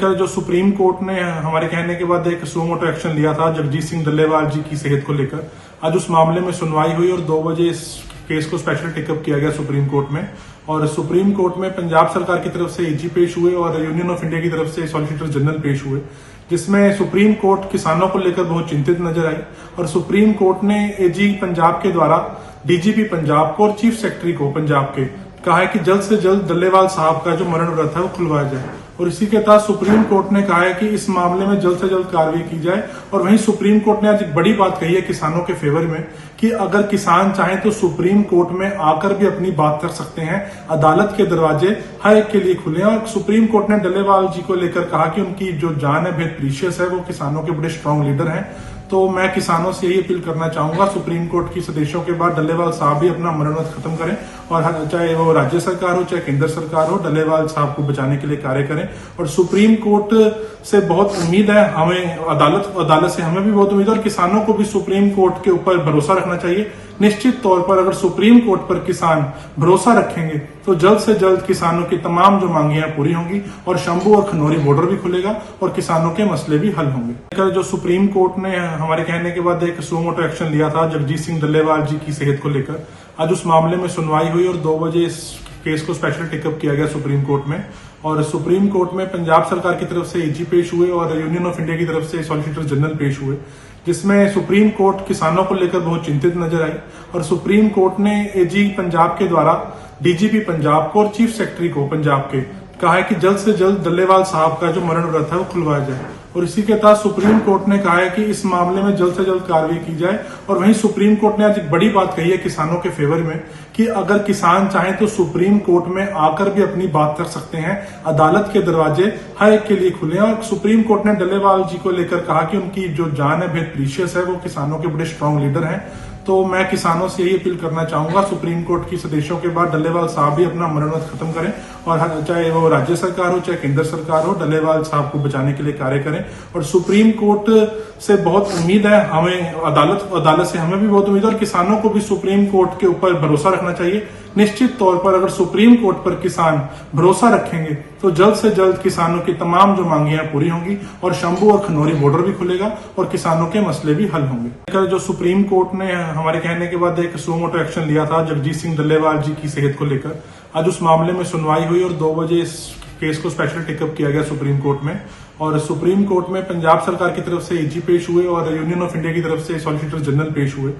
कल जो supreme court ने हमारे कहने के बाद एक सो मोटो एक्शन लिया था जगजीत सिंह डल्लेवाल जी की सेहत को लेकर, आज उस मामले में सुनवाई हुई और 2 बजे इस केस को स्पेशल टेकअप किया गया सुप्रीम कोर्ट में। और सुप्रीम कोर्ट में पंजाब सरकार की तरफ से एजी पेश हुए और यूनियन ऑफ इंडिया की तरफ से सॉलिसिटर जनरल पेश हुए, जिसमें सुप्रीम कोर्ट किसानों को लेकर बहुत चिंतित नजर आई। और सुप्रीम कोर्ट ने एजी पंजाब के द्वारा डीजीपी पंजाब को और चीफ सेक्रेटरी को पंजाब के कहा है कि जल्द से जल्द डल्लेवाल साहब का जो मरण व्रत है वो खुलवाया जाए। और इसी के तहत सुप्रीम कोर्ट ने कहा है कि इस मामले में जल्द से जल्द कार्रवाई की जाए। और वहीं सुप्रीम कोर्ट ने आज एक बड़ी बात कही है किसानों के फेवर में कि अगर किसान चाहें तो सुप्रीम कोर्ट में आकर भी अपनी बात कर सकते हैं। अदालत के दरवाजे हर एक के लिए खुले हैं। और सुप्रीम कोर्ट ने डल्लेवाल जी को लेकर कहा कि उनकी जो जान है बेहद प्रीशियस है, वो किसानों के बड़े स्ट्रांग लीडर हैं। तो मैं किसानों से यही अपील करना चाहूंगा सुप्रीम कोर्ट की आदेशों के बाद डल्लेवाल साहब भी अपना मनोरथ खत्म करें और चाहे वो राज्य सरकार हो चाहे केंद्र सरकार हो, डल्लेवाल साहब को बचाने के लिए कार्य करें। और सुप्रीम कोर्ट से बहुत उम्मीद है, हमें अदालत से हमें भी बहुत उम्मीद है और किसानों को भी सुप्रीम कोर्ट के ऊपर भरोसा रखना चाहिए। निश्चित तौर पर अगर सुप्रीम कोर्ट पर किसान भरोसा रखेंगे तो जल्द से जल्द किसानों की तमाम जो मांगियां पूरी होंगी और शंभू और खनौरी बॉर्डर भी खुलेगा और किसानों के मसले भी हल होंगे। कल जो सुप्रीम कोर्ट ने हमारे कहने के बाद एक सो मोटो एक्शन लिया था जगजीत सिंह डल्लेवाल जी की सेहत को लेकर, आज उस मामले में सुनवाई हुई और 2 बजे इस केस को स्पेशल टेकअप किया गया सुप्रीम कोर्ट में। और सुप्रीम कोर्ट में पंजाब सरकार की तरफ से एजी पेश हुए और यूनियन ऑफ इंडिया की तरफ से सॉलिसिटर जनरल पेश हुए, जिसमें सुप्रीम कोर्ट किसानों को लेकर बहुत चिंतित नजर आई। और सुप्रीम कोर्ट ने एजी पंजाब के द्वारा डीजीपी पंजाब को और चीफ सेक्रेटरी को पंजाब के कहा है कि जल्द से जल्द डल्लेवाल साहब का जो मरण व्रत है वो खुलवाया जाए। और इसी के तहत सुप्रीम कोर्ट ने कहा है कि इस मामले में जल्द से जल्द कार्रवाई की जाए। और वहीं सुप्रीम कोर्ट ने आज एक बड़ी बात कही है किसानों के फेवर में कि अगर किसान चाहें तो सुप्रीम कोर्ट में आकर भी अपनी बात कर सकते हैं। अदालत के दरवाजे हर एक के लिए खुले हैं। और सुप्रीम कोर्ट ने डल्लेवाल जी को लेकर कहा कि उनकी जो जान है बेहद प्रीशियस है, वो किसानों के बड़े स्ट्रांग लीडर हैं। तो मैं किसानों से यही अपील करना चाहूंगा सुप्रीम कोर्ट की आदेशों के बाद डल्लेवाल साहब भी अपना मनोरथ खत्म करें और चाहे वो राज्य सरकार हो चाहे केंद्र सरकार हो, डल्लेवाल साहब को बचाने के लिए कार्य करें। और सुप्रीम कोर्ट से बहुत उम्मीद है, हमें अदालत से हमें भी बहुत उम्मीद है और किसानों को भी सुप्रीम कोर्ट के ऊपर भरोसा रखना चाहिए। निश्चित तौर पर अगर सुप्रीम कोर्ट पर किसान भरोसा रखेंगे तो जल्द से जल्द किसानों की तमाम जो मांगियां पूरी होंगी और शंभू और खनौरी बॉर्डर भी खुलेगा और किसानों के मसले भी हल होंगे। कल जो सुप्रीम कोर्ट ने हमारे कहने के बाद एक सो मोटो एक्शन लिया था जगजीत सिंह डल्लेवाल जी की सेहत को लेकर, आज उस मामले में सुनवाई हुई और 2 बजे इस केस को स्पेशल टेकअप किया गया सुप्रीम कोर्ट में। और सुप्रीम कोर्ट में पंजाब सरकार की तरफ से एजी पेश हुए और यूनियन ऑफ इंडिया की तरफ से सॉलिसिटर जनरल पेश हुए,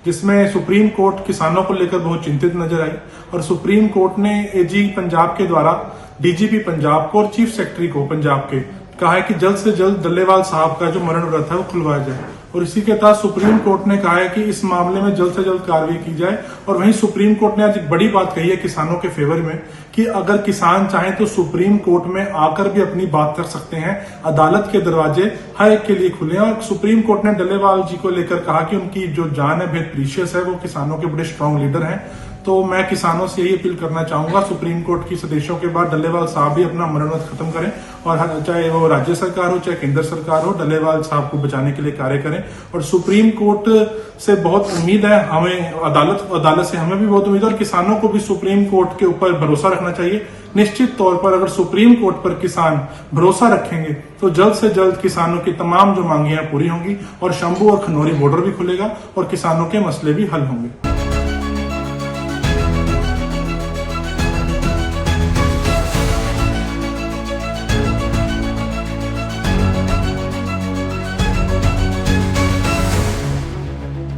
जिसमें सुप्रीम कोर्ट किसानों को लेकर बहुत चिंतित नजर आई। और सुप्रीम कोर्ट ने एजी पंजाब के द्वारा डीजीपी पंजाब को और चीफ सेक्रेटरी को पंजाब के कहा है कि जल्द से जल्द डल्लेवाल साहब का जो मरण व्रत है वो खुलवाया जाए। और इसी के तहत सुप्रीम कोर्ट ने कहा है कि इस मामले में जल्द से जल्द कार्रवाई की जाए। और वहीं सुप्रीम कोर्ट ने आज एक बड़ी बात कही है किसानों के फेवर में कि अगर किसान चाहें तो सुप्रीम कोर्ट में आकर भी अपनी बात कर सकते हैं। अदालत के दरवाजे हर एक के लिए खुले हैं। और सुप्रीम कोर्ट ने डल्लेवाल जी को लेकर कहा कि उनकी जो जान है बेहद प्रीशियस है, वो किसानों के बड़े स्ट्रांग लीडर हैं। तो मैं किसानों से यही अपील करना चाहूंगा सुप्रीम कोर्ट की आदेशों के बाद डल्लेवाल साहब भी अपना मनोरथ खत्म करें और चाहे वो राज्य सरकार हो चाहे केंद्र सरकार हो, डल्लेवाल साहब को बचाने के लिए कार्य करें। और सुप्रीम कोर्ट से बहुत उम्मीद है, हमें अदालत से हमें भी बहुत उम्मीद है और किसानों को भी सुप्रीम कोर्ट के ऊपर भरोसा रखना चाहिए। निश्चित तौर पर अगर सुप्रीम कोर्ट पर किसान भरोसा रखेंगे तो जल्द से जल्द किसानों की तमाम जो मांगियां पूरी होंगी और शंभू और खनौरी बॉर्डर भी खुलेगा और किसानों के मसले भी हल होंगे।